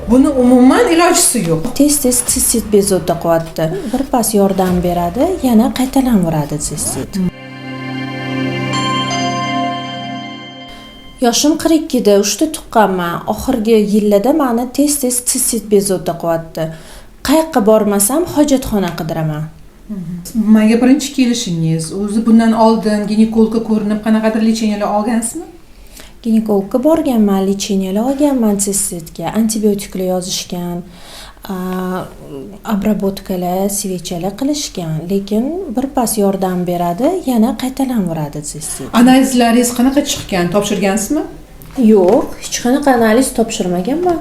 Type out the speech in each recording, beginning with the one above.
Buni umuman ilojisi yo'q. Tez-tez sistit bezovta qilyapti. Birpas yordam beradi, yana qaytalanveradi sistit. Yoshim 42 da, 3 ta tuqqanman. Oxirgi yillarda meni tez-tez sistit bezovta qilyapti. Qayoqqa bormasam hojatxona qidiraman. Menga birinchi kelishingiz, o'zi bundan oldin ginekologga ko'rinib qanaqadir lecheniyalar olgansizmi? Ginekologga borganman, lecheniyalar olganman sistitga, antibiotiklar yozishgan, obrabotkalar, svechalar qilishgan, lekin birpas yordam beradi, yana qaytalanveradi sistit. Analizlaringiz qanaqa chiqqan? Topshirgansizmi? Yo'q, hech qanaqa analiz topshirmaganman.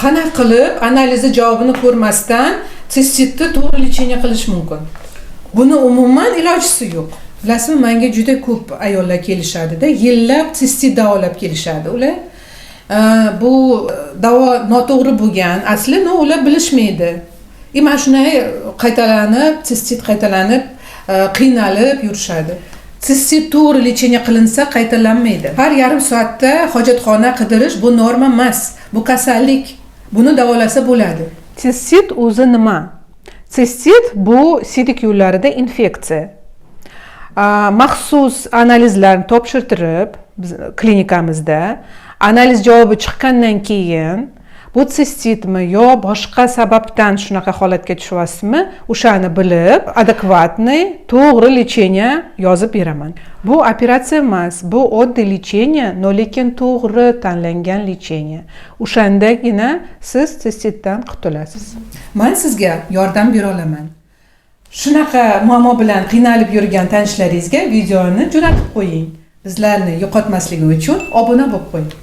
Qanaqa qilib analizni javobini ko'rmasdan sistitni to'g'ri lecheniya qilish mumkin? Buni umuman ilojisi yo'q. Bilasizmi, menga juda ko'p ayollar kelishadi-da, yillab sistit davolab kelishadi. Ular bu davo noto'g'ri bo'lgan, aslini ular bilishmaydi. Mana shunday qaytalanib, sistit qaytalanib, qiynalib yurishadi. Sistit to'g'ri lecheniya qilinsa qaytalanmaydi. Har yarim soatda hojatxona qidirish bu norma emas. Bu kasallik. Buni davolasa bo'ladi. Sistit o'zi nima? Sistit bu siydik yo'llarida infeksiya. Maxsus analizlarni topshirtirib klinikamizda analiz javobi chiqqandan keyin bu sistitmi yo boshqa sababdan shunaqa holatga tushyapsizmi, o'shani bilib adekvatniy to'g'ri lecheniya yozib beraman. Bu operatsiya emas, bu oddiy lecheniya, lekin to'g'ri tanlangan lecheniya. O'shandagina siz sistitdan qutulasiz. Men sizga yordam bera olaman. Shunaqa muammo bilan qiynalib yurgan tanishlaringizga videoni jo'natib qo'ying. Bizlarni yo'qotmasligi uchun obuna bo'lib qo'ying.